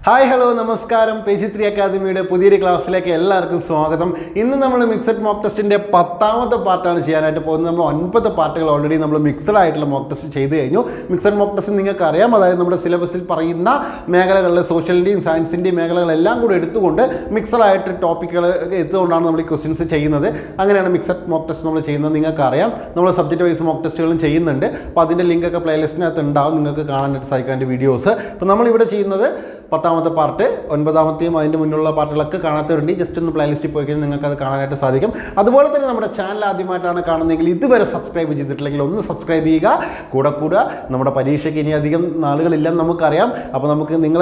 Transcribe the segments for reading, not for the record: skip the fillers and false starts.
Hi hello നമസ്കാരം. Page 3 അക്കാദമിയുടെ പുതിയൊരു ക്ലാസ്സിലേക്ക് എല്ലാവർക്കും സ്വാഗതം. ഇന്ന് നമ്മൾ മിക്സഡ് മോക്ക് ടെസ്റ്റിൻ്റെ 10ാമത്തെ പാർട്ടാണ് ചെയ്യാനായിട്ട് പോകുന്നത്. നമ്മൾ 9 പാർട്ടുകൾ ഓൾറെഡി നമ്മൾ മിക്സഡ് ആയിട്ടുള്ള മോക്ക് ടെസ്റ്റ് ചെയ്ത് കഴിഞ്ഞു. മിക്സഡ് മോക്ക് ടെസ്റ്റ് നിങ്ങൾക്ക് അറിയാം, അതായത് നമ്മുടെ സിലബസിൽ പറയുന്ന മേഖലകളിൽ സോഷ്യലിൻ്റെയും സയൻസിൻ്റെയും മേഖലകളെല്ലാം കൂടി എടുത്തുകൊണ്ട് മിക്സഡ് ആയിട്ട് ടോപ്പിക്കുകൾ എത്തുകൊണ്ടാണ് നമ്മൾ ഈ ക്വസ്റ്റ്യൻസ് ചെയ്യുന്നത്. അങ്ങനെയാണ് മിക്സഡ് മോക്ക് ടെസ്റ്റ് നമ്മൾ ചെയ്യുന്നത്. നിങ്ങൾക്ക് അറിയാം, നമ്മൾ സബ്ജക്റ്റ് വൈസ് മോക്ക് ടെസ്റ്റുകളും ചെയ്യുന്നുണ്ട്. അപ്പോൾ അതിൻ്റെ ലിങ്കൊക്കെ പ്ലേലിസ്റ്റിനകത്ത് ഉണ്ടാവും, നിങ്ങൾക്ക് കാണാനായിട്ട് സാധിക്കും അതിൻ്റെ വീഡിയോസ്. അപ്പോൾ നമ്മളിവിടെ ചെയ്യുന്നത് 10ാമത്തെ പാർട്ട്, 9ാമത്തെയും അതിൻ്റെ മുന്നിലുള്ള പാർട്ടുകളൊക്കെ കാണാത്തവരുണ്ട്. ജസ്റ്റ് ഒന്ന് പ്ലേലിസ്റ്റിൽ പോയി കഴിഞ്ഞാൽ നിങ്ങൾക്ക് അത് കാണാനായിട്ട് സാധിക്കും. അതുപോലെ തന്നെ നമ്മുടെ ചാനൽ ആദ്യമായിട്ടാണ് കാണുന്നതെങ്കിൽ ഇതുവരെ സബ്സ്ക്രൈബ് ചെയ്തിട്ടില്ലെങ്കിൽ ഒന്ന് സബ്സ്ക്രൈബ് ചെയ്യുക. കൂടെ നമ്മുടെ പരീക്ഷയ്ക്ക് ഇനി അധികം നാളുകളില്ലെന്ന് നമുക്കറിയാം. അപ്പോൾ നമുക്ക് നിങ്ങൾ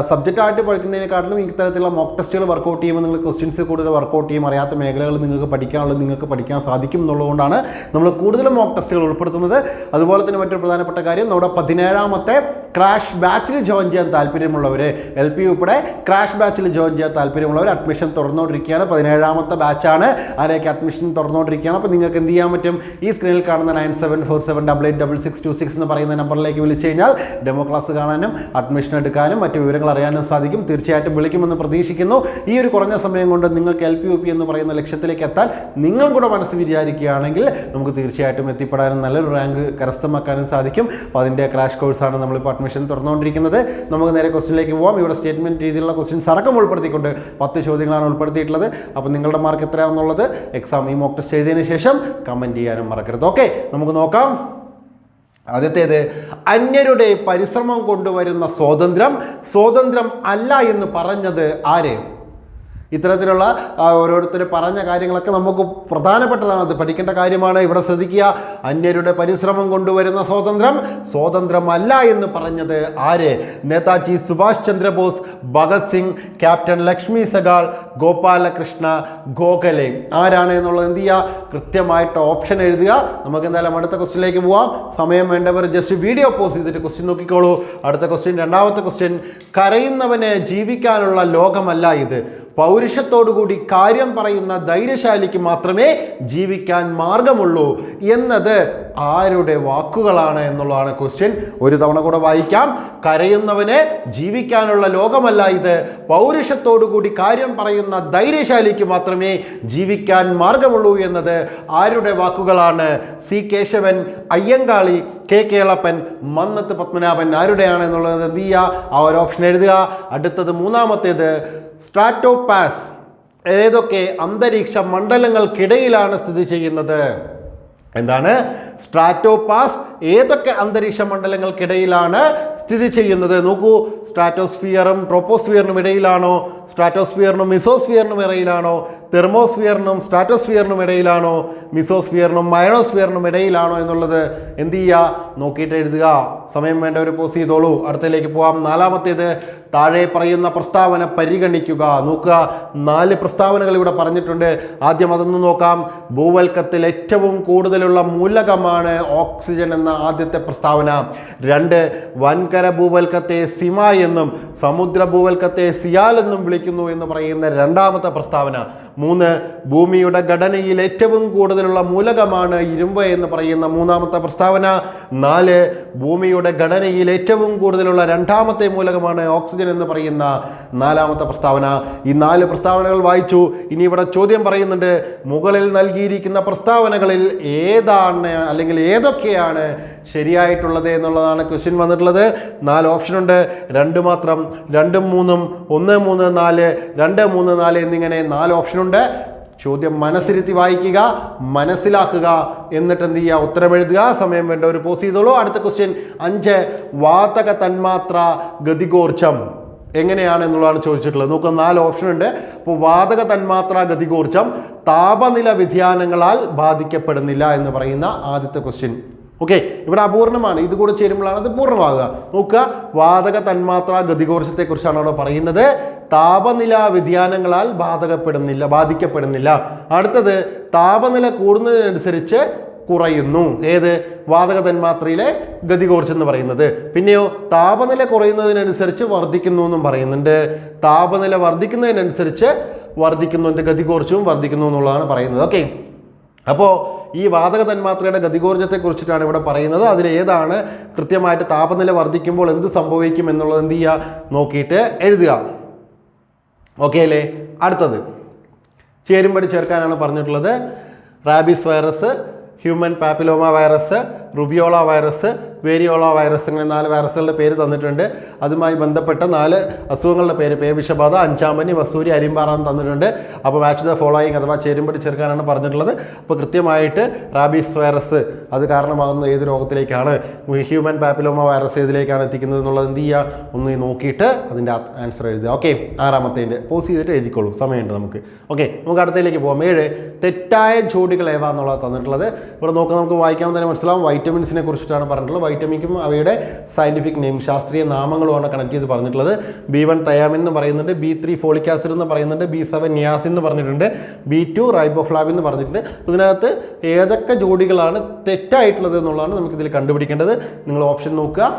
സബ്ജക്റ്റായിട്ട് പഠിക്കുന്നതിനെക്കാട്ടിലും ഇത്തരത്തിലുള്ള മോക്ക് ടെസ്റ്റുകൾ വർക്കൗട്ട് ചെയ്യുമ്പോൾ നിങ്ങൾ ക്വസ്റ്റ്യൻസ് കൂടുതൽ വർക്കൗട്ട് ചെയ്യും. അറിയാത്ത മേഖലകൾ നിങ്ങൾക്ക് പഠിക്കാൻ സാധിക്കും എന്നുള്ളതുകൊണ്ടാണ് നമ്മൾ കൂടുതലും മോക്ക് ടെസ്റ്റുകൾ ഉൾപ്പെടുത്തുന്നത്. അതുപോലെ തന്നെ മറ്റൊരു പ്രധാനപ്പെട്ട കാര്യം, നമ്മുടെ 17ാമത്തെ ക്രാഷ് ബാച്ചിൽ ജോയിൻ ചെയ്യാൻ താല്പര്യമുള്ളവർ, LP ഉൾപ്പെടെ ക്രാഷ് ബാച്ചിൽ ജോയിൻ ചെയ്യാൻ താല്പര്യമുള്ളവർ അഡ്മിഷൻ തുറന്നുകൊണ്ടിരിക്കുകയാണ്. 17ാമത്തെ ബാച്ചാണ്, അതിലേക്ക് അഡ്മിഷൻ തുറന്നുകൊണ്ടിരിക്കുകയാണ്. അപ്പോൾ നിങ്ങൾക്ക് എന്ത് ചെയ്യാൻ പറ്റും? ഈ സ്ക്രീനിൽ കാണുന്ന 9747886626 എന്ന് പറയുന്ന നമ്പറിലേക്ക് വിളിച്ചു കഴിഞ്ഞാൽ ഡെമോ ക്ലാസ് കാണാനും അഡ്മിഷൻ എടുക്കാനും മറ്റു വിവരങ്ങൾ അറിയാനും സാധിക്കും. തീർച്ചയായിട്ടും വിളിക്കുമെന്ന് പ്രതീക്ഷിക്കുന്നു. ഈ ഒരു കുറഞ്ഞ സമയം കൊണ്ട് നിങ്ങൾക്ക് LP UP എന്ന് പറയുന്ന ലക്ഷ്യത്തിലേക്ക് എത്താൻ നിങ്ങളും കൂടെ മനസ്സ് വിചാരിക്കുകയാണെങ്കിൽ നമുക്ക് തീർച്ചയായിട്ടും എത്തിപ്പെടാനും നല്ലൊരു റാങ്ക് കരസ്ഥമാക്കാനും സാധിക്കും. അപ്പോൾ അതിൻ്റെ ക്രാഷ് കോഴ്സാണ് നമ്മളിപ്പോൾ അഡ്മിഷൻ തുറന്നുകൊണ്ടിരിക്കുന്നത്. നമുക്ക് നേരെ ക്വസ്റ്റ്യനിലേക്ക് പോകാം. ഇവിടെ സ്റ്റേറ്റ്മെൻറ്റ് രീതിയിലുള്ള ക്വസ്റ്റ്യൻസ് അടക്കം ഉൾപ്പെടുത്തിക്കൊണ്ട് 10 ചോദ്യങ്ങളാണ് ഉൾപ്പെടുത്തിയിട്ടുള്ളത്. അപ്പോൾ നിങ്ങളുടെ മാർക്ക് എത്രയാണെന്നുള്ളത് എക്സാം ഈ മോക്ക് ടെസ്റ്റ് ചെയ്തതിന് ശേഷം കമൻറ്റ് ചെയ്യാനും മറക്കരുത്. ഓക്കെ, നമുക്ക് നോക്കാം. ആദ്യത്തേത്, അന്യരുടെ പരിശ്രമം കൊണ്ടുവരുന്ന സ്വാതന്ത്ര്യം അല്ല എന്ന് പറഞ്ഞത് ആര്? ഇത്തരത്തിലുള്ള ഓരോരുത്തർ പറഞ്ഞ കാര്യങ്ങളൊക്കെ നമുക്ക് പ്രധാനപ്പെട്ടതാണ്, അത് പഠിക്കേണ്ട കാര്യമാണ്. ഇവിടെ ശ്രദ്ധിക്കുക, അന്യരുടെ പരിശ്രമം കൊണ്ടുവരുന്ന സ്വാതന്ത്ര്യമല്ല എന്ന് പറഞ്ഞത് ആര്? നേതാജി സുഭാഷ് ചന്ദ്രബോസ്, ഭഗത് സിംഗ്, ക്യാപ്റ്റൻ ലക്ഷ്മി സഗാൾ, ഗോപാലകൃഷ്ണ ഗോഖലെ. ആരാണ് എന്നുള്ളത് എന്ത് ചെയ്യുക? കൃത്യമായിട്ട് ഓപ്ഷൻ എഴുതുക. നമുക്ക് എന്തായാലും അടുത്ത ക്വസ്റ്റ്യനിലേക്ക് പോവാം. സമയം വേണ്ടവർ ജസ്റ്റ് വീഡിയോ പോസ് ചെയ്തിട്ട് ക്വസ്റ്റ്യൻ നോക്കിക്കോളൂ. അടുത്ത ക്വസ്റ്റ്യൻ, 2ാമത്തെ ക്വസ്റ്റ്യൻ, കരയുന്നവന് ജീവിക്കാനുള്ള ലോകമല്ല ഇത്. പൗരുഷത്തോടുകൂടി കാര്യം പറയുന്ന ധൈര്യശാലിക്ക് മാത്രമേ ജീവിക്കാൻ മാർഗമുള്ളൂ എന്നത് ആരുടെ വാക്കുകളാണ് എന്നുള്ളതാണ് ക്വസ്റ്റ്യൻ. ഒരു തവണ കൂടെ വായിക്കാം. കരയുന്നവന് ജീവിക്കാനുള്ള ലോകമല്ല ഇത്. പൗരുഷത്തോടുകൂടി കാര്യം പറയുന്ന ധൈര്യശാലിക്ക് മാത്രമേ ജീവിക്കാൻ മാർഗമുള്ളൂ എന്നത് ആരുടെ വാക്കുകളാണ്? C Kesavan, Ayyankali, K Kelappan, Mannath Padmanabhan. ആരുടെയാണ് എന്നുള്ളത് എന്ത് ചെയ്യുക? ആ ഒരു ഓപ്ഷൻ എഴുതുക. അടുത്തത് 3ാമത്തേത്, സ്ട്രാറ്റോപാസ് ഏതൊക്കെ അന്തരീക്ഷ മണ്ഡലങ്ങൾക്കിടയിലാണ് സ്ഥിതി ചെയ്യുന്നത്? എന്താണ് സ്ട്രാറ്റോപാസ്? ഏതൊക്കെ അന്തരീക്ഷ മണ്ഡലങ്ങൾക്കിടയിലാണ് സ്ഥിതി ചെയ്യുന്നത്? നോക്കൂ, സ്ട്രാറ്റോസ്ഫിയറും ട്രോപ്പോസ്ഫിയറിനും ഇടയിലാണോ? സ്ട്രാറ്റോസ്ഫിയറിനും മിസോസ്ഫിയറിനും ഇടയിലാണോ? തെർമോസ്ഫിയറിനും സ്ട്രാറ്റോസ്ഫിയറിനും ഇടയിലാണോ? മിസോസ്ഫിയറിനും മയണോസ്ഫിയറിനും ഇടയിലാണോ എന്നുള്ളത് എന്ത് ചെയ്യുക? നോക്കിയിട്ട് എഴുതുക. സമയം വേണ്ടവർ പോസ് ചെയ്തോളൂ. അടുത്തതിലേക്ക് പോകാം. 4ാമത്തേത്, താഴെ പറയുന്ന പ്രസ്താവന പരിഗണിക്കുക. നോക്കുക, 4 പ്രസ്താവനകൾ ഇവിടെ പറഞ്ഞിട്ടുണ്ട്. ആദ്യം അതൊന്ന് നോക്കാം. ഭൂവൽക്കത്തിൽ ഏറ്റവും കൂടുതലുള്ള മൂലകമാണ് ഓക്സിജൻ എന്ന ആദ്യത്തെ പ്രസ്താവന. 2, വൻകര ഭൂവൽക്കത്തെ സിമ എന്നും സമുദ്ര ഭൂവൽക്കത്തെ സിയാൽ എന്നും വിളിക്കുന്നു എന്ന് പറയുന്ന 2ാമത്തെ പ്രസ്താവന. 3, ഭൂമിയുടെ ഘടനയിൽ ഏറ്റവും കൂടുതലുള്ള മൂലകമാണ് ഇരുമ്പ് എന്ന് പറയുന്ന 3ാമത്തെ പ്രസ്താവന. 4, ഭൂമിയുടെ ഘടനയിൽ ഏറ്റവും കൂടുതലുള്ള 2ാമത്തെ മൂലകമാണ് ഓക്സിജൻ എന്ന് പറയുന്ന 4ാമത്തെ പ്രസ്താവന. ഈ 4 പ്രസ്താവനകൾ വായിച്ചു. ഇനി ഇവിടെ ചോദ്യം പറയുന്നുണ്ട്, മുകളിൽ നൽകിയിരിക്കുന്ന പ്രസ്താവനകളിൽ ഏതാണ് അല്ലെങ്കിൽ ഏതൊക്കെയാണ് ശരിയായിട്ടുള്ളത് എന്നുള്ളതാണ് ക്വസ്റ്റ്യൻ വന്നിട്ടുള്ളത്. 4 ഓപ്ഷൻ ഉണ്ട്. 2 മാത്രം, 2ഉം 3ഉം, 1, 3, 4, 2, 3, 4 എന്നിങ്ങനെ 4 ഓപ്ഷനുണ്ട്. ചോദ്യം മനസ്സിരുത്തി വായിക്കുക, മനസ്സിലാക്കുക, എന്നിട്ട് എന്ത് ചെയ്യുക? ഉത്തരം എഴുതുക. സമയം വേണ്ട ഒരു പോസ് ചെയ്തോളൂ. അടുത്ത ക്വസ്റ്റ്യൻ 5, വാതക തന്മാത്ര ഗതികോർജം എങ്ങനെയാണ് എന്നുള്ളതാണ് ചോദിച്ചിട്ടുള്ളത്. നോക്കുക, 4 ഓപ്ഷൻ ഉണ്ട്. അപ്പോൾ വാതക തന്മാത്ര ഗതികോർജം താപനില വ്യതിയാനങ്ങളാൽ ബാധിക്കപ്പെടുന്നില്ല എന്ന് പറയുന്ന ആദ്യത്തെ ക്വസ്റ്റ്യൻ. ഓക്കെ, ഇവിടെ അപൂർണമാണ്, ഇത് കൂടെ ചേരുമ്പോഴാണ് അത് പൂർണ്ണമാകുക. നോക്കുക, വാതക തന്മാത്ര ഗതികോർജത്തെക്കുറിച്ചാണ് അവിടെ പറയുന്നത്. താപനില വ്യതിയാനങ്ങളാൽ ബാധിക്കപ്പെടുന്നില്ല. അടുത്തത്, താപനില കൂടുന്നതിനനുസരിച്ച് കുറയുന്നു. ഏത്? വാതക തന്മാത്രയിലെ ഗതികോർജം എന്ന് പറയുന്നത്. പിന്നെയോ താപനില കുറയുന്നതിനനുസരിച്ച് വർദ്ധിക്കുന്നു എന്നും പറയുന്നുണ്ട്. താപനില വർദ്ധിക്കുന്നതിനനുസരിച്ച് വർദ്ധിക്കുന്നു, ഗതികോർജവും വർദ്ധിക്കുന്നു എന്നുള്ളതാണ് പറയുന്നത്. ഓക്കെ, അപ്പോൾ ഈ വാതക തന്മാത്രയുടെ ഗതികോർജ്ജത്തെക്കുറിച്ചിട്ടാണ് ഇവിടെ പറയുന്നത്. അതിലേതാണ് കൃത്യമായിട്ട് താപനില വർദ്ധിക്കുമ്പോൾ എന്ത് സംഭവിക്കും എന്നുള്ളത് എന്ത് ചെയ്യുക, നോക്കിയിട്ട് എഴുതുക. ഓക്കെ അല്ലേ? അടുത്തത് ചേരുംപടി ചേർക്കാനാണ് പറഞ്ഞിട്ടുള്ളത്. Rabies virus, human papilloma virus, rubeola virus, variola virus, അങ്ങനെ 4 വൈറസുകളുടെ പേര് തന്നിട്ടുണ്ട്. അതുമായി ബന്ധപ്പെട്ട 4 അസുഖങ്ങളുടെ പേര് പേവിഷബാധ, അഞ്ചാമ്പനി, വസൂരി, അരിമ്പാറാന്ന് തന്നിട്ടുണ്ട്. അപ്പോൾ മാച്ച് ദ ഫോളോയിങ് അഥവാ ചേരുംപടി ചേർക്കാനാണ് പറഞ്ഞിട്ടുള്ളത്. അപ്പോൾ കൃത്യമായിട്ട് റാബീസ് വൈറസ് അത് കാരണമാകുന്ന ഏത് രോഗത്തിലേക്കാണ്, ഹ്യൂമൻ പാപ്പിലോമ വൈറസ് ഏതിലേക്കാണ് എത്തിക്കുന്നത് എന്നുള്ളത് എന്ത് ചെയ്യുക, ഒന്ന് നോക്കിയിട്ട് അതിൻ്റെ ആൻസർ എഴുതുക. ഓക്കെ, 6ാമത്തേൻ്റെ പോസ് ചെയ്തിട്ട് എഴുതിക്കോളൂ, സമയമുണ്ട് നമുക്ക്. ഓക്കെ, നമുക്ക് അടുത്തതിലേക്ക് പോകാം. 7 തെറ്റായ ജോഡികൾ ഏവ എന്നുള്ളത് തന്നിട്ടുള്ളത്. ഇവിടെ നോക്കാം, നമുക്ക് വായിക്കാമെന്ന് തന്നെ മനസ്സിലാവും. വൈറ്റമിൻസിനെ കുറിച്ചിട്ടാണ് പറഞ്ഞിട്ടുള്ളത്. വൈറ്റമിനും അവയുടെ സയൻറ്റിഫിക് നെയിം, ശാസ്ത്രീയ നാമങ്ങളുമാണ് കണക്ട് ചെയ്ത് പറഞ്ഞിട്ടുള്ളത്. B1 തയാമിൻ എന്ന് പറയുന്നുണ്ട്, B3 ഫോളിക് ആസിഡ് എന്ന് പറയുന്നുണ്ട്, B7 നിയാസിൻ എന്ന് പറഞ്ഞിട്ടുണ്ട്, B2 റൈബോഫ്ലാവിൻ എന്ന് പറഞ്ഞിട്ടുണ്ട്. ഇതിനകത്ത് ഏതൊക്കെ ജോഡികളാണ് തെറ്റായിട്ടുള്ളത് എന്നുള്ളതാണ് നമുക്കിതിൽ കണ്ടുപിടിക്കേണ്ടത്. നിങ്ങൾ ഓപ്ഷൻ നോക്കുക,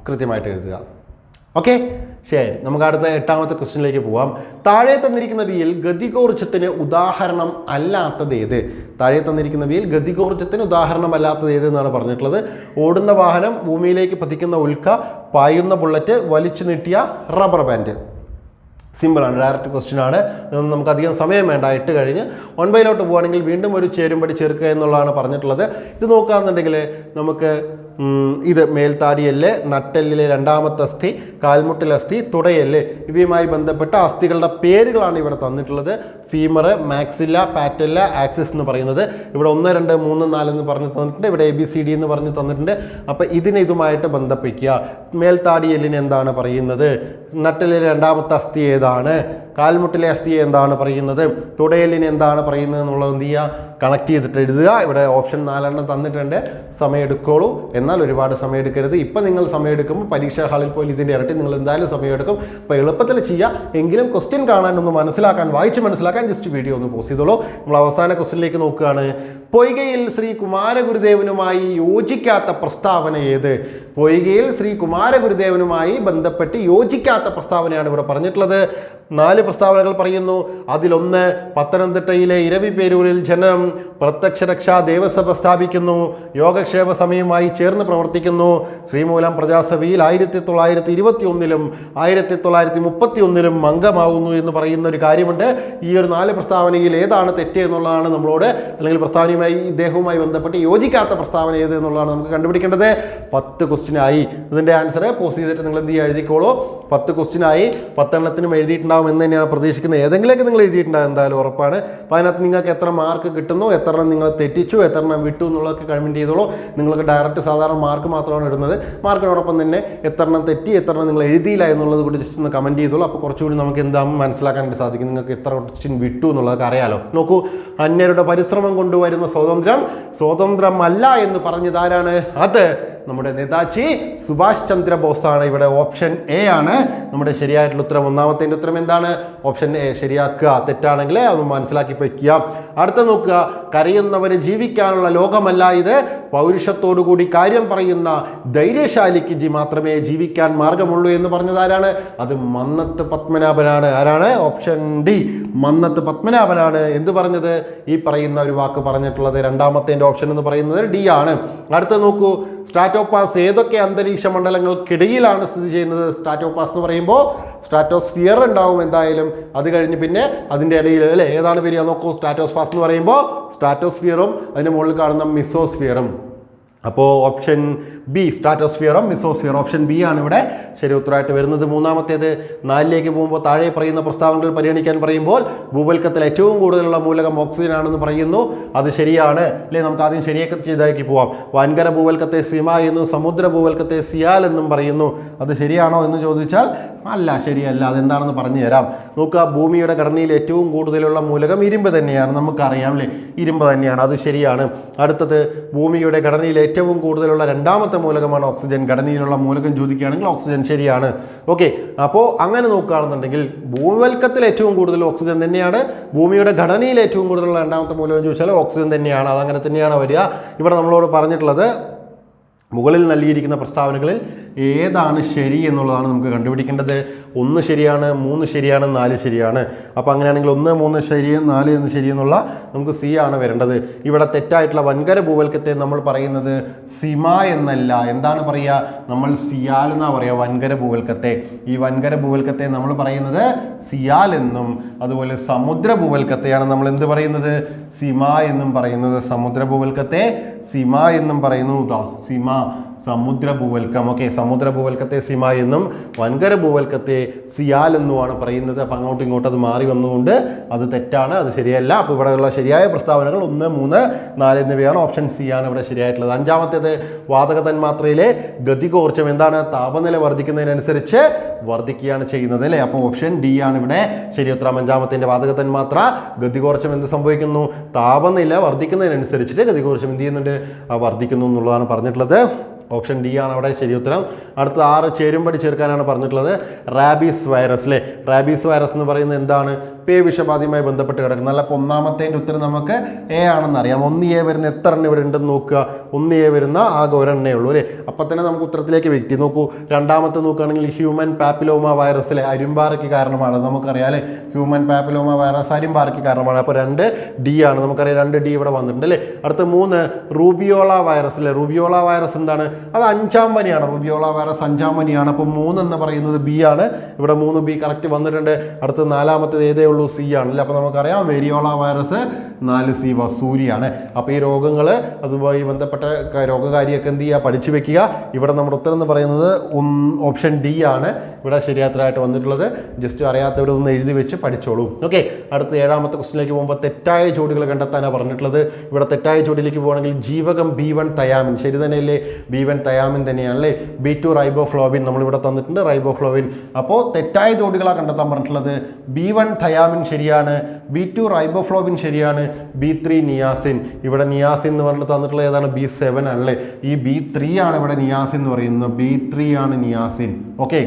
കൃത്യമായിട്ട് എഴുതുക. ഓക്കെ, ശരി. നമുക്ക് അടുത്ത 8ാമത്തെ ക്വസ്റ്റ്യനിലേക്ക് പോവാം. താഴെ തന്നിരിക്കുന്നവയിൽ ഗതികോർജ്ജത്തിന് ഉദാഹരണം അല്ലാത്തത് ഏത്? താഴെ തന്നിരിക്കുന്നവയിൽ ഗതികോർജ്ജത്തിന് ഉദാഹരണം അല്ലാത്തത് ഏത് എന്നാണ് പറഞ്ഞിട്ടുള്ളത്. ഓടുന്ന വാഹനം, ഭൂമിയിലേക്ക് പതിക്കുന്ന ഉൽക്ക, പായുന്ന ബുള്ളറ്റ്, വലിച്ചു നീട്ടിയ റബ്ബർ ബാൻഡ്. സിമ്പിളാണ്, ഡയറക്റ്റ് ക്വസ്റ്റ്യൻ ആണ്. നമുക്ക് അധികം സമയം വേണ്ട. 8 കഴിഞ്ഞ് 9 പോവുകയാണെങ്കിൽ വീണ്ടും ഒരു ചേരുംപടി ചേർക്കുക എന്നുള്ളതാണ് പറഞ്ഞിട്ടുള്ളത്. ഇത് നോക്കുകയാണെന്നുണ്ടെങ്കിൽ നമുക്ക് ഇത് മേൽത്താടിയല്ല്, നട്ടെല്ലിലെ 2ാമത്തെ അസ്ഥി, കാൽമുട്ടിലെ അസ്ഥി, തുടയല്ല്, ഇവയുമായി ബന്ധപ്പെട്ട അസ്ഥികളുടെ പേരുകളാണ് ഇവിടെ തന്നിട്ടുള്ളത്. ഫീമർ, മാക്സില്ല, പാറ്റല്ല, ആക്സിസ് എന്ന് പറയുന്നത്. ഇവിടെ 1, 2, 3, 4 എന്ന് പറഞ്ഞ് തന്നിട്ടുണ്ട്. ഇവിടെ ABCD എന്ന് പറഞ്ഞ് തന്നിട്ടുണ്ട്. അപ്പോൾ ഇതിനെ ഇതുമായിട്ട് ബന്ധപ്പിക്കുക. മേൽത്താടിയല്ലിന് എന്താണ് പറയുന്നത്? നട്ടെല്ലിലെ 2ാമത്തെ അസ്ഥി ഏതാണ്? കാൽമുട്ടിലെ അസ്ഥി എന്താണ് പറയുന്നത്? തുടയലിന് എന്താണ് പറയുന്നത് എന്നുള്ളത് എന്ത് ചെയ്യുക, കണക്ട് ചെയ്തിട്ട് എഴുതുക. ഇവിടെ ഓപ്ഷൻ 4 തന്നിട്ടുണ്ട്. സമയം എടുക്കോളൂ, എന്നാൽ ഒരുപാട് സമയം എടുക്കരുത്. ഇപ്പം നിങ്ങൾ സമയം എടുക്കുമ്പോൾ പരീക്ഷാ ഹാളിൽ പോയി ഇതിൻ്റെ ഇരട്ടി നിങ്ങൾ എന്തായാലും സമയം എടുക്കും. അപ്പോൾ എളുപ്പത്തിൽ ചെയ്യുക. എങ്കിലും ക്വസ്റ്റ്യൻ കാണാൻ ഒന്ന് മനസ്സിലാക്കാൻ, വായിച്ച് മനസ്സിലാക്കാൻ ജസ്റ്റ് വീഡിയോ ഒന്ന് പോസ് ചെയ്തോളൂ. നമ്മൾ അവസാന ക്വസ്റ്റ്യനിലേക്ക് നോക്കുകയാണ്. പൊയ്കയിൽ ശ്രീ കുമാരഗുരുദേവനുമായി യോജിക്കാത്ത പ്രസ്താവന ഏത്? പൊയ്കയിൽ ശ്രീ കുമാരഗുരുദേവനുമായി ബന്ധപ്പെട്ട് യോജിക്കാത്ത പ്രസ്താവനയാണ് ഇവിടെ പറഞ്ഞിട്ടുള്ളത്. 4 പ്രസ്താവനകൾ പറയുന്നു. അതിലൊന്ന്, പത്തനംതിട്ടയിലെ ഇരവിപേരൂരിൽ ജനം പ്രത്യക്ഷരക്ഷാ ദേവസഭ സ്ഥാപിക്കുന്നു, യോഗക്ഷേമ സമയവുമായി ചേർന്ന് പ്രവർത്തിക്കുന്നു, ശ്രീമൂലം പ്രജാസഭയിൽ 1921 1931 അംഗമാവുന്നു എന്ന് പറയുന്ന ഒരു കാര്യമുണ്ട്. ഈ ഒരു 4 പ്രസ്താവനയിൽ ഏതാണ് തെറ്റ് എന്നുള്ളതാണ് നമ്മളോട്, അല്ലെങ്കിൽ പ്രസ്താവനയുമായി ഇദ്ദേഹവുമായി ബന്ധപ്പെട്ട് യോജിക്കാത്ത പ്രസ്താവന ഏത് എന്നുള്ളതാണ് നമുക്ക് കണ്ടുപിടിക്കേണ്ടത്. 10 ക്വസ്റ്റ്യനായി. ഇതിൻ്റെ ആൻസർ പോസ്റ്റ് ചെയ്തിട്ട് നിങ്ങൾ എന്ത് ചെയ്യുക, എഴുതിക്കോളൂ. 10 ക്വസ്റ്റ്യനായി. 10 എണ്ണത്തിനും എഴുതിയിട്ടുണ്ടാവും എന്ന് തന്നെയാണ് പ്രതീക്ഷിക്കുന്നത്. ഏതെങ്കിലുമൊക്കെ നിങ്ങൾ എഴുതിയിട്ടുണ്ടാകും എന്തായാലും ഉറപ്പാണ്. അപ്പോൾ അതിനകത്ത് നിങ്ങൾക്ക് എത്ര മാർക്ക് കിട്ടുന്നു, എത്ര എണ്ണം നിങ്ങൾ തെറ്റിച്ചു, എത്ര എണ്ണം വിട്ടു എന്നുള്ളതൊക്കെ കമൻറ്റ് ചെയ്തോളൂ. നിങ്ങൾക്ക് ഡയറക്റ്റ് സാധാരണ മാർക്ക് മാത്രമാണ് ഇടുന്നത്. മാർക്കിനോടൊപ്പം തന്നെ എത്ര എണ്ണം തെറ്റി, എത്ര എണ്ണം നിങ്ങൾ എഴുതിയില്ല എന്നുള്ളത് കൂടി ജസ്റ്റ് ഒന്ന് കമൻറ്റ് ചെയ്തോളൂ. അപ്പോൾ കുറച്ചുകൂടി നമുക്ക് എന്താകും മനസ്സിലാക്കാനായിട്ട് സാധിക്കും, നിങ്ങൾക്ക് എത്ര ക്വസ്റ്റ്യൻ വിട്ടു എന്നുള്ളതൊക്കെ അറിയാലോ. നോക്കൂ, അന്യരുടെ പരിശ്രമം കൊണ്ടുവരുന്ന സ്വാതന്ത്ര്യം സ്വതന്ത്രമല്ല എന്ന് പറഞ്ഞതാരാണ്? അത് നമ്മുടെ നേതാജി സുഭാഷ് ചന്ദ്രബോസാണ്. ഇവിടെ ഓപ്ഷൻ എ ആണ് നമ്മുടെ ശരിയായിട്ടുള്ള ഉത്തരം. 1ാമത്തെ ഉത്തരം എന്താണ്? ഓപ്ഷൻ എ ശരിയാക്കുക. തെറ്റാണെങ്കിൽ അത് മനസ്സിലാക്കി വയ്ക്കുക. അടുത്ത നോക്കുക. കരയുന്നവന് ജീവിക്കാനുള്ള ലോകമല്ല ഇത്, പൗരുഷത്തോടുകൂടി കാര്യം പറയുന്ന ധൈര്യശാലിക്ക് മാത്രമേ ജീവിക്കാൻ മാർഗമുള്ളൂ എന്ന് പറഞ്ഞതാരാണ്? അത് മന്നത്ത് പത്മനാഭനാണ്. ആരാണ്? ഓപ്ഷൻ ഡി, മന്നത്ത് പത്മനാഭനാണ്. എന്ത് പറഞ്ഞത്? ഈ പറയുന്ന ഒരു വാക്ക് പറഞ്ഞിട്ടുള്ളത്. 2ാമത്തെ ഓപ്ഷൻ എന്ന് പറയുന്നത് ഡി ആണ്. അടുത്ത നോക്കൂ. സ്ട്രാറ്റോപാസ് ഏതൊക്കെ അന്തരീക്ഷ മണ്ഡലങ്ങൾക്കിടയിലാണ് സ്ഥിതി ചെയ്യുന്നത്? സ്ട്രാറ്റോപാസ് എന്ന് പറയുമ്പോൾ സ്ട്രാറ്റോസ്ഫിയർ ഉണ്ടാവും എന്തായാലും. അത് കഴിഞ്ഞ് പിന്നെ അതിൻ്റെ ഇടയിൽ അല്ലേ ഏതാണ് വരിക നോക്കൂ. സ്ട്രാറ്റോപാസ് എന്ന് പറയുമ്പോൾ സ്ട്രാറ്റോസ്ഫിയറും അതിൻ്റെ മുകളിൽ കാണുന്ന മിസോസ്ഫിയറും. അപ്പോൾ ഓപ്ഷൻ ബി, സ്ട്രാറ്റോസ്ഫിയറും മിസോസ്ഫിയറും. ഓപ്ഷൻ ബി ആണ് ഇവിടെ ശരി ഉത്തരമായിട്ട് വരുന്നത്. 3ാമത്തേത് 4ലേക്ക് പോകുമ്പോൾ താഴെ പറയുന്ന പ്രസ്താവനകൾ പരിഗണിക്കാൻ പറയുമ്പോൾ ഭൂവൽക്കത്തിൽ ഏറ്റവും കൂടുതലുള്ള മൂലകം ഓക്സിജൻ ആണെന്ന് പറയുന്നു. അത് ശരിയാണ് അല്ലേ? നമുക്ക് ആദ്യം ശരിയൊക്കെ ചെയ്താക്കി പോവാം. വൻകര ഭൂവൽക്കത്തെ സിമ എന്നും സമുദ്ര ഭൂവൽക്കത്തെ സിയാൽ എന്നും പറയുന്നു. അത് ശരിയാണോ എന്ന് ചോദിച്ചാൽ അല്ല, ശരിയല്ല. അതെന്താണെന്ന് പറഞ്ഞു തരാം. നോക്കുക, ഭൂമിയുടെ ഘടനയിൽ ഏറ്റവും കൂടുതലുള്ള മൂലകം ഇരുമ്പ് തന്നെയാണ്. നമുക്കറിയാം അല്ലേ, ഇരുമ്പ് തന്നെയാണ്. അത് ശരിയാണ്. അടുത്തത്, ഭൂമിയുടെ ഘടനയിൽ ഏറ്റവും കൂടുതലുള്ള 2ാമത്തെ മൂലകമാണ് ഓക്സിജൻ. ഘടനയിലുള്ള മൂലകം ചോദിക്കുകയാണെങ്കിൽ ഓക്സിജൻ ശരിയാണ്. ഓക്കെ, അപ്പോൾ അങ്ങനെ നോക്കുകയാണെന്നുണ്ടെങ്കിൽ ഭൂവൽക്കത്തിൽ ഏറ്റവും കൂടുതൽ ഓക്സിജൻ തന്നെയാണ്. ഭൂമിയുടെ ഘടനയിൽ ഏറ്റവും കൂടുതലുള്ള 2ാമത്തെ മൂലകം ചോദിച്ചാൽ ഓക്സിജൻ തന്നെയാണ്. അതങ്ങനെ തന്നെയാണ് വരിക. ഇവിടെ നമ്മളോട് പറഞ്ഞിട്ടുള്ളത് മുകളിൽ നൽകിയിരിക്കുന്ന പ്രസ്താവനകളിൽ ഏതാണ് ശരി എന്നുള്ളതാണ് നമുക്ക് കണ്ടുപിടിക്കേണ്ടത്. 1 ശരിയാണ്, 3 ശരിയാണ്, 4 ശരിയാണ്. അപ്പോൾ അങ്ങനെയാണെങ്കിൽ 1, 3 ശരി, 4 എന്ന് ശരിയെന്നുള്ള നമുക്ക് സി ആണ് വരേണ്ടത്. ഇവിടെ തെറ്റായിട്ടുള്ള വൻകര ഭൂവൽക്കത്തെ നമ്മൾ പറയുന്നത് സിമ എന്നല്ല, എന്താണ് പറയുക? നമ്മൾ സിയാൽ എന്നാണ് പറയുക വൻകര ഭൂവൽക്കത്തെ. ഈ വൻകര ഭൂവൽക്കത്തെ നമ്മൾ പറയുന്നത് സിയാൽ എന്നും, അതുപോലെ സമുദ്ര ഭൂവൽക്കത്തെയാണ് നമ്മൾ എന്ത് പറയുന്നത്? സിമ എന്നും പറയുന്നത്. സമുദ്ര ഭൂവൽക്കത്തെ സിമ എന്നും പറയുന്നു. സിമ സമുദ്ര ഭൂവൽക്കം. ഓക്കെ, സമുദ്ര ഭൂവൽക്കത്തെ സിമ എന്നും വൻകര ഭൂവൽക്കത്തെ സിയാൽ എന്നുമാണ് പറയുന്നത്. അപ്പം അങ്ങോട്ടും ഇങ്ങോട്ടും അത് മാറി വന്നുകൊണ്ട് അത് തെറ്റാണ്, അത് ശരിയല്ല. അപ്പോൾ ഇവിടെയുള്ള ശരിയായ പ്രസ്താവനകൾ 1, 3, 4 എന്നിവയാണ്. ഓപ്ഷൻ സി ആണ് ഇവിടെ ശരിയായിട്ടുള്ളത്. 5ാമത്തേത് വാതക തന്മാത്രയിലെ ഗതികോർജ്ജം എന്താണ്? താപനില വർദ്ധിക്കുന്നതിനനുസരിച്ച് വർദ്ധിക്കുകയാണ് ചെയ്യുന്നത് അല്ലേ? അപ്പോൾ ഓപ്ഷൻ ഡി ആണ് ഇവിടെ ശരിയുത്തരം. 5ാമത്തേൻ്റെ വാതക തന്മാത്ര ഗതികോർജ്ജം എന്ത് സംഭവിക്കുന്നു? താപനില വർദ്ധിക്കുന്നതിനനുസരിച്ചിട്ട് ഗതികോർജ്ജം എന്ത് ചെയ്യുന്നുണ്ട്? വർദ്ധിക്കുന്നു എന്നുള്ളതാണ് പറഞ്ഞിട്ടുള്ളത്. ഓപ്ഷൻ ഡി ആണ് അവിടെ ശരി ഉത്തരം. അടുത്ത 6 ചേരുംപടി ചേർക്കാനാണ് പറഞ്ഞിട്ടുള്ളത്. റാബീസ് വൈറസ് അല്ലേ? റാബീസ് വൈറസ് എന്ന് പറയുന്നത് എന്താണ്? പേ വിഷബാധയുമായി ബന്ധപ്പെട്ട് കിടക്കുന്നത്. അല്ല, അപ്പോൾ 1ാമത്തേൻ്റെ ഉത്തരം നമുക്ക് എ ആണെന്ന് അറിയാം. 1A വരുന്ന എത്ര എണ്ണം ഇവിടെ ഉണ്ടെന്ന് നോക്കുക. 1A വരുന്ന ആകെ ഒരെണ്ണേ ഉള്ളൂ അല്ലേ? അപ്പോൾ തന്നെ നമുക്ക് ഉത്തരത്തിലേക്ക് വ്യക്തി നോക്കൂ. 2ാമത്തെ നോക്കുകയാണെങ്കിൽ ഹ്യൂമൻ പാപ്പിലോമ വൈറസ് അല്ലേ? അരുമ്പാറയ്ക്ക് കാരണമാണ്, നമുക്കറിയാം അല്ലേ? ഹ്യൂമൻ പാപ്പിലോമ വൈറസ് അരുമ്പാറയ്ക്ക് കാരണമാണ്. അപ്പോൾ 2D ആണ്, നമുക്കറിയാം 2D ഇവിടെ വന്നിട്ടുണ്ട് അല്ലേ? അടുത്ത 3 റൂബിയോള വൈറസ് അല്ലേ? റൂബിയോള വൈറസ് എന്താണ്? അത് 5ാം പനിയാണ്. റൂബിയോള വൈറസ് 5ാം പനിയാണ്. അപ്പോൾ 3 എന്ന് പറയുന്നത് ബി ആണ്. ഇവിടെ 3B കറക്റ്റ് വന്നിട്ടുണ്ട്. അടുത്ത 4ാമത്തേത് ഏതേ ഉള്ളൂ? സി ആണല്ലേ? അപ്പോൾ നമുക്കറിയാം വെരിയോള വൈറസ് 4C വസൂരിയാണ്. അപ്പോൾ ഈ രോഗങ്ങൾ അതുമായി ബന്ധപ്പെട്ട രോഗകാരിയൊക്കെ എന്ത് ചെയ്യുക? പഠിച്ചു വെക്കുക. ഇവിടെ നമ്മുടെ ഉത്തരം എന്ന് പറയുന്നത് ഓപ്ഷൻ ഡി ആണ് ഇവിടെ ശരിയാത്തരായിട്ട് വന്നിട്ടുള്ളത്. ജസ്റ്റ് അറിയാത്തവർ ഒന്ന് എഴുതി വെച്ച് പഠിച്ചോളൂ. ഓക്കെ, അടുത്ത 7ാമത്തെ ക്വസ്റ്റിലേക്ക് പോകുമ്പോൾ തെറ്റായ ജോഡികൾ കണ്ടെത്താനാണ് പറഞ്ഞിട്ടുള്ളത്. ഇവിടെ തെറ്റായ ജോഡിയിലേക്ക് പോകുകയാണെങ്കിൽ ജീവകം B1 തയാമിൻ ശരി തന്നെയല്ലേ? B1 തയാമിൻ തന്നെയാണല്ലേ? B2 റൈബോഫ്ലോവിൻ നമ്മളിവിടെ തന്നിട്ടുണ്ട്, റൈബോഫ്ലോവിൻ. അപ്പോൾ തെറ്റായ ജോഡികളാണ് കണ്ടെത്താൻ പറഞ്ഞിട്ടുള്ളത്. B1 തയാമിൻ ശരിയാണ്, B2 റൈബോഫ്ലോവിൻ ശരിയാണ്, B3 നിയാസിൻ. ഇവിടെ നിയാസിൻ എന്ന് പറഞ്ഞിട്ട് തന്നിട്ടുള്ളത് ഏതാണ്? B7 ആണല്ലേ? ഈ B3 ആണ് ഇവിടെ നിയാസിൻ എന്ന് പറയുന്നത്. B3 ആണ് നിയാസിൻ. ഓക്കെ,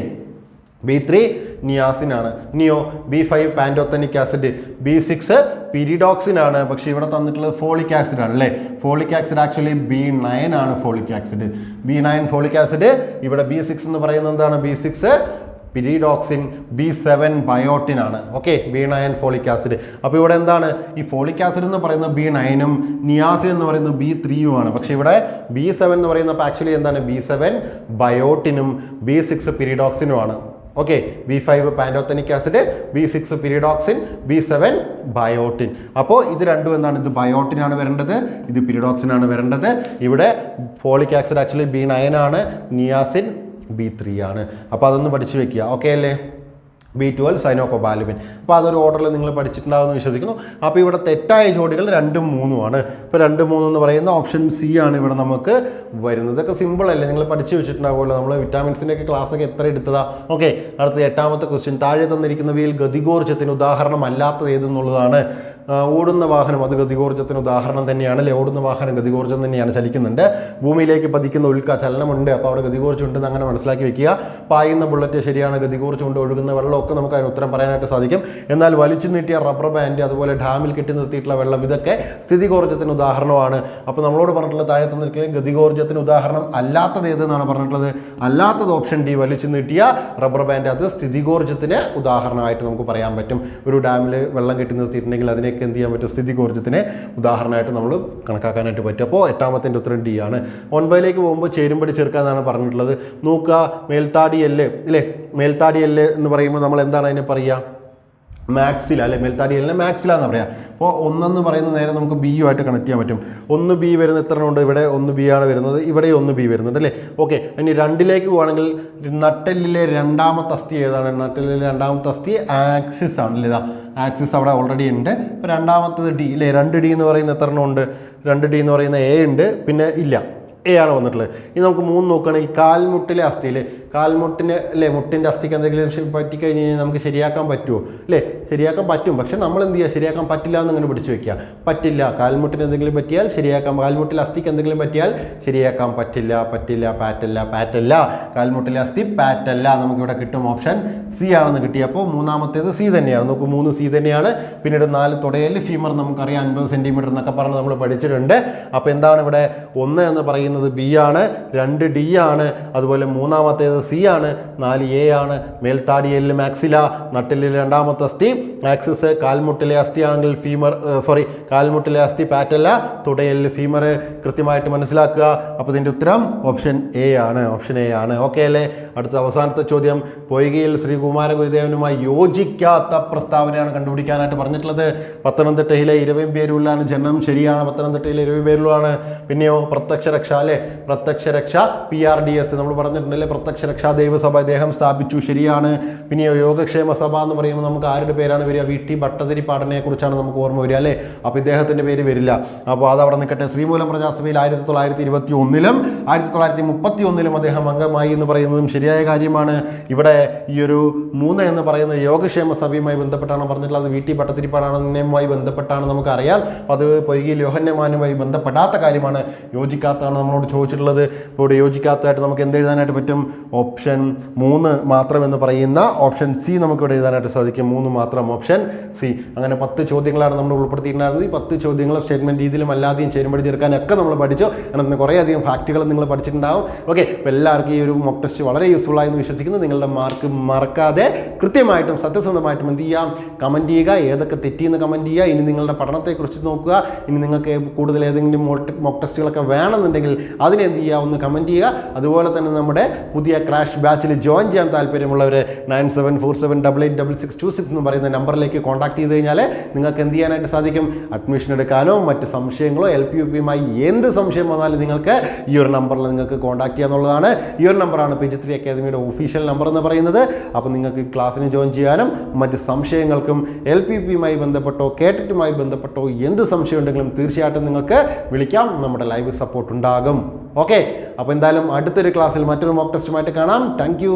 B3 നിയാസിൻ ആണ്. ഇനിയോ B5 pantothenic acid, B6 pyridoxine ആണ്. പക്ഷേ ഇവിടെ തന്നിട്ടുള്ളത് ഫോളിക് ആസിഡ് ആണ് അല്ലേ? ഫോളിക് ആസിഡ് ആക്ച്വലി B9 ആണ്. Folic acid B9 folic acid. ഇവിടെ B6 എന്ന് പറയുന്നത് എന്താണ്? B6 പിരിഡോക്സിൻ, B7 ബയോട്ടിൻ ആണ്. Okay, B9 folic acid. അപ്പോൾ ഇവിടെ എന്താണ്? ഈ ഫോളിക് ആസിഡ് എന്ന് പറയുന്നത് B9ഉം നിയാസിൻ എന്ന് പറയുന്നത് B3ഉം ആണ്. പക്ഷേ ഇവിടെ B7 എന്ന് പറയുന്നത് ആക്ച്വലി എന്താണ്? B7 ബയോട്ടിനും B6 പിരിഡോക്സിനും ആണ്. Okay, B5 pantothenic acid, B6 pyridoxine, B7 biotin. അപ്പോൾ ഇത് രണ്ടും എന്താണ്? ഇത് ബയോട്ടിൻ ആണ് വരേണ്ടത്, ഇത് പിരിഡോക്സിൻ ആണ് വരേണ്ടത്. ഇവിടെ ഫോളിക് ആസിഡ് ആക്ച്വലി B9 ആണ്, നിയാസിൻ B3 ആണ്. അപ്പോൾ അതൊന്ന് പഠിച്ചു വെക്കുക. ഓക്കെ അല്ലേ? B12 സൈനോകൊബാലുമിൻ. അപ്പോൾ അതൊരു ഓർഡറിൽ നിങ്ങൾ പഠിച്ചിട്ടുണ്ടാകുമെന്ന് വിശ്വസിക്കുന്നു. അപ്പോൾ ഇവിടെ തെറ്റായ ജോഡികൾ 2ഉം 3ഉം ആണ്. ഇപ്പോൾ 2, 3 എന്ന് പറയുന്ന ഓപ്ഷൻ സി ആണ് ഇവിടെ നമുക്ക് വരുന്നത്. ഇതൊക്കെ സിമ്പിൾ അല്ലേ? നിങ്ങൾ പഠിച്ചു വെച്ചിട്ടുണ്ടാവുമല്ലോ. നമ്മൾ വിറ്റാമിൻസിൻ്റെ ഒക്കെ ക്ലാസ്സൊക്കെ എത്ര എടുത്തതാ? ഓക്കെ, അടുത്ത 8ാമത്തെ ക്വസ്റ്റ്യൻ. താഴെ തന്നിരിക്കുന്നവയിൽ ഗതികോർജ്ജത്തിന് ഉദാഹരണം അല്ലാത്തത് ഏതെന്നുള്ളതാണ്. ഓടുന്ന വാഹനം അത് ഗതികോർജ്ജത്തിന് ഉദാഹരണം തന്നെയാണ് അല്ലേ? ഓടുന്ന വാഹനം ഗതികോർജ്ജം തന്നെയാണ്, ചലിക്കുന്നുണ്ട്. ഭൂമിയിലേക്ക് പതിക്കുന്ന ഉൽക്ക ചലനമുണ്ട്, അപ്പോൾ അവിടെ ഗതികോർജ്ജം ഉണ്ടെന്ന് അങ്ങനെ മനസ്സിലാക്കി വെക്കുക. പായുന്ന ബുള്ളറ്റ് ശരിയാണ്, ഗതികോർജ്ജം ഉണ്ട്. ഒഴുകുന്ന വെള്ളമൊക്കെ നമുക്ക് അതിന് ഉത്തരം പറയാനായിട്ട് സാധിക്കും. എന്നാൽ വലിച്ചു നീട്ടിയ റബ്ബർ ബാൻഡ്, അതുപോലെ ഡാമിൽ കെട്ടി നിർത്തിയിട്ടുള്ള വെള്ളം, ഇതൊക്കെ സ്ഥിതികോർജ്ജത്തിന് ഉദാഹരണമാണ്. അപ്പോൾ നമ്മളോട് പറഞ്ഞിട്ടുള്ള താഴെ തന്നിരിക്കുന്ന ഗതികോർജ്ജത്തിന് ഉദാഹരണം അല്ലാത്തത് ഏതെന്നാണ് പറഞ്ഞിട്ടുള്ളത്? അല്ലാത്തത് ഓപ്ഷൻ ഡി, വലിച്ചു നീട്ടിയ റബ്ബർ ബാൻഡ്. അത് സ്ഥിതികോർജ്ജത്തിന് ഉദാഹരണമായിട്ട് നമുക്ക് പറയാൻ പറ്റും. ഒരു ഡാമിൽ വെള്ളം കെട്ടി നിർത്തിയിട്ടുണ്ടെങ്കിൽ അതിനെ എന്ത് ചെയ്യാൻ പറ്റും? സ്ഥിതികോർജ്ജത്തിന് ഉദാഹരണമായിട്ട് നമ്മൾ കണക്കാക്കാനായിട്ട് പറ്റും. അപ്പോൾ 8ാമത്തേൻ്റെ ഉത്തരം ഡി ആണ്. 9ലേക്ക് പോകുമ്പോൾ ചേരുംപടി ചേർക്കാനാണ് പറഞ്ഞിട്ടുള്ളത്. നോക്കുക, മേൽത്താടി എല്ല് ഇല്ലേ? മേൽത്താടി എല്ല് എന്ന് പറയുമ്പോൾ നമ്മൾ എന്താണ് അതിനെ പറയുക? മാക്സില അല്ലെ? മേൽത്താടി എല്ലിനെ മാക്സില എന്ന് പറയാം. അപ്പോൾ 1 പറയുന്ന നേരെ നമുക്ക് B ആയിട്ട് കണക്ട് ചെയ്യാൻ പറ്റും. 1B വരുന്ന എത്ര ഉണ്ട്? ഇവിടെ 1B ആണ് വരുന്നത്, ഇവിടെ 1B വരുന്നുണ്ട് അല്ലേ? ഓക്കെ, ഇനി 2ലേക്ക് പോകുകയാണെങ്കിൽ നട്ടെല്ലിലെ 2ാമത്തെ അസ്ഥി ഏതാണ്? നട്ടെല്ലിലെ 2ാമത്തെ അസ്ഥി ആക്സിസ് ആണ് അല്ലേ? ആക്സിസ് അവിടെ ഓൾറെഡി ഉണ്ട്. ഇപ്പോൾ 2ാമത്തത് ഡി അല്ലേ? 2D എന്ന് പറയുന്ന എത്ര എണ്ണം ഉണ്ട്? 2D എന്ന് പറയുന്ന എ ഉണ്ട്, പിന്നെ ഇല്ല, എ ആണ് വന്നിട്ടുള്ളത്. ഇനി നമുക്ക് 3 നോക്കുകയാണെങ്കിൽ കാൽമുട്ടിലെ അസ്ഥിയിൽ, കാൽമുട്ടിന് അല്ലേ? മുട്ടിൻ്റെ അസ്ഥിക്ക് എന്തെങ്കിലും പറ്റിക്കഴിഞ്ഞ് കഴിഞ്ഞാൽ നമുക്ക് ശരിയാക്കാൻ പറ്റുമോ അല്ലേ? ശരിയാക്കാൻ പറ്റും. പക്ഷെ നമ്മൾ എന്ത് ചെയ്യുക? ശരിയാക്കാൻ പറ്റില്ല എന്നിങ്ങനെ പിടിച്ചു വെക്കുക. പറ്റില്ല. കാൽമുട്ടിന് എന്തെങ്കിലും പറ്റിയാൽ ശരിയാക്കാം, കാൽമുട്ടിലെ അസ്ഥിക്ക് എന്തെങ്കിലും പറ്റിയാൽ ശരിയാക്കാൻ പറ്റില്ല. പറ്റില്ല, പാറ്റല്ല, പാറ്റല്ല. കാൽമുട്ടിലെ അസ്ഥി പാറ്റല്ല. നമുക്കിവിടെ കിട്ടും ഓപ്ഷൻ സി ആണെന്ന് കിട്ടി. അപ്പോൾ 3ാമത്തേത് സി തന്നെയാണ്. നമുക്ക് 3 സി തന്നെയാണ്. പിന്നീട് 4 തുടയിൽ ഫീമർ നമുക്കറിയാം 50 സെൻറ്റിമീറ്റർ എന്നൊക്കെ പറഞ്ഞ് നമ്മൾ പഠിച്ചിട്ടുണ്ട്. അപ്പോൾ എന്താണ് ഇവിടെ 1 എന്ന് പറയുന്നത്? പറയുന്നത് ബി ആണ്, 2 ഡി ആണ്, അതുപോലെ മൂന്നാമത്തേത് സി ആണ്, 4 എ ആണ്. മേൽത്താടിയലിൽ മാക്സില, നട്ടിലിൽ രണ്ടാമത്തെ അസ്ഥി ആക്സിസ്, കാൽമുട്ടിലെ അസ്ഥിയാണെങ്കിൽ കാൽമുട്ടിലെ അസ്ഥി പാറ്റല്ല, തുടയലിൽ ഫീമർ. കൃത്യമായിട്ട് മനസ്സിലാക്കുക. അപ്പോൾ ഇതിൻ്റെ ഉത്തരം ഓപ്ഷൻ എ ആണ്. ഓക്കെ അല്ലേ? അടുത്ത അവസാനത്തെ ചോദ്യം, പൊയ്കയിൽ ശ്രീകുമാര ഗുരുദേവനുമായി യോജിക്കാത്ത പ്രസ്താവനയാണ് കണ്ടുപിടിക്കാനായിട്ട് പറഞ്ഞിട്ടുള്ളത്. പത്തനംതിട്ടയിലെ ഇരവിപേരൂരിലാണ് ജനനം. ശരിയാണ്, പത്തനംതിട്ടയിലെ ഇരവിപേരൂരിലാണ്. പിന്നെയോ പ്രത്യക്ഷ രക്ഷ അല്ലേ, പ്രത്യക്ഷ രക്ഷ PRDS നമ്മൾ പറഞ്ഞിട്ടുണ്ടല്ലേ, പ്രത്യക്ഷ രക്ഷാ ദൈവസഭ അദ്ദേഹം സ്ഥാപിച്ചു. ശരിയാണ്. പിന്നെയോ യോഗക്ഷേമ സഭ എന്ന് പറയുമ്പോൾ നമുക്ക് ആരുടെ പേരാണ് വരിക? VT ഭട്ടതിരിപ്പാടിനെ കുറിച്ചാണ് നമുക്ക് ഓർമ്മ വരിക അല്ലേ. അപ്പോൾ ഇദ്ദേഹത്തിൻ്റെ പേര് വരില്ല. അപ്പോൾ അത് അവിടെ നിൽക്കട്ടെ. ശ്രീമൂലം പ്രജാസഭയിൽ 1921-ലും 1931-ലും അദ്ദേഹം അംഗമായി എന്ന് പറയുന്നതും ശരിയായ കാര്യമാണ്. ഇവിടെ ഈ ഒരു 3 എന്ന് പറയുന്നത് യോഗക്ഷേമ സഭയുമായി ബന്ധപ്പെട്ടാണ് പറഞ്ഞിട്ടുള്ളത്. അത് VT ഭട്ടതിരിപ്പാടാണെന്നുമായി ബന്ധപ്പെട്ടാണ് നമുക്കറിയാം. അപ്പോൾ അത് പൊയ്കയിൽ യോഹന്നമാനുമായി ബന്ധപ്പെടാത്ത കാര്യമാണ്. യോജിക്കാത്തതാണ് നമ്മളോട് ചോദിച്ചിട്ടുള്ളത്. ഇപ്പോൾ ഇവിടെ യോജിക്കാത്തതായിട്ട് നമുക്ക് എന്ത് എഴുതാനായിട്ട് പറ്റും? ഓപ്ഷൻ 3 മാത്രം എന്ന് പറയുന്ന ഓപ്ഷൻ സി നമുക്കിവിടെ എഴുതാനായിട്ട് സാധിക്കും. 3 മാത്രം, ഓപ്ഷൻ സി. അങ്ങനെ 10 ചോദ്യങ്ങളാണ് നമ്മൾ ഉൾപ്പെടുത്തിയിട്ടുണ്ടായിരുന്നത്. ഈ 10 ചോദ്യങ്ങൾ സ്റ്റേറ്റ്മെൻറ്റ് രീതിയിലും അല്ലാതെയും ചേരുമ്പടി ചേർക്കാനൊക്കെ നമ്മൾ പഠിച്ചു. കാരണം കുറേയധികം ഫാക്റ്റുകൾ നിങ്ങൾ പഠിച്ചിട്ടുണ്ടാവും. ഓക്കെ, അപ്പോൾ എല്ലാവർക്കും ഈ ഒരു മോക്ക് ടെസ്റ്റ് വളരെ യൂസ്ഫുൾ ആയെന്ന് വിശ്വസിക്കുന്നു. നിങ്ങളുടെ മാർക്ക് മറക്കാതെ കൃത്യമായിട്ടും സത്യസന്ധമായിട്ടും എന്ത് ചെയ്യാം? കമൻറ്റ് ചെയ്യുക. ഏതൊക്കെ തെറ്റിയെന്ന് കമൻറ്റ് ചെയ്യുക. ഇനി നിങ്ങളുടെ പഠനത്തെക്കുറിച്ച് നോക്കുക. ഇനി നിങ്ങൾക്ക് കൂടുതൽ ഏതെങ്കിലും മോക്ക് ടെസ്റ്റുകളൊക്കെ വേണമെന്നുണ്ടെങ്കിൽ അതിനെന്ത് ചെയ്യുക? ഒന്ന് കമൻറ്റ് ചെയ്യുക. അതുപോലെ തന്നെ നമ്മുടെ പുതിയ ക്രാഷ് ബാച്ചിൽ ജോയിൻ ചെയ്യാൻ താല്പര്യമുള്ളവർ 9747886626 എന്ന് പറയുന്ന നമ്പറിലേക്ക് കോൺടാക്ട് ചെയ്ത് കഴിഞ്ഞാൽ നിങ്ങൾക്ക് എന്ത് ചെയ്യാനായിട്ട് സാധിക്കും? അഡ്മിഷൻ എടുക്കാനോ മറ്റ് സംശയങ്ങളോ LP-UPയുമായി എന്ത് സംശയം വന്നാലും നിങ്ങൾക്ക് ഈ ഒരു നമ്പറിൽ നിങ്ങൾക്ക് കോൺടാക്ട് ചെയ്യാന്നുള്ളതാണ്. ഈ ഒരു നമ്പറാണ് PG3 അക്കാദമിയുടെ ഒഫീഷ്യൽ നമ്പർ എന്ന് പറയുന്നത്. അപ്പോൾ നിങ്ങൾക്ക് ക്ലാസ്സിന് ജോയിൻ ചെയ്യാനും മറ്റ് സംശയങ്ങൾക്കും LP-UPയുമായി ബന്ധപ്പെട്ടോ കേട്ടിട്ടുമായി ബന്ധപ്പെട്ടോ എന്ത് സംശയം ഉണ്ടെങ്കിലും തീർച്ചയായിട്ടും നിങ്ങൾക്ക് വിളിക്കാം. നമ്മുടെ ലൈവ് സപ്പോർട്ട് ഉണ്ടാകും. ഓക്കെ, അപ്പോൾ എന്തായാലും അടുത്തൊരു ക്ലാസ്സിൽ മറ്റൊരു മോക്ക് ടെസ്റ്റുമായിട്ട് കാണാം. താങ്ക്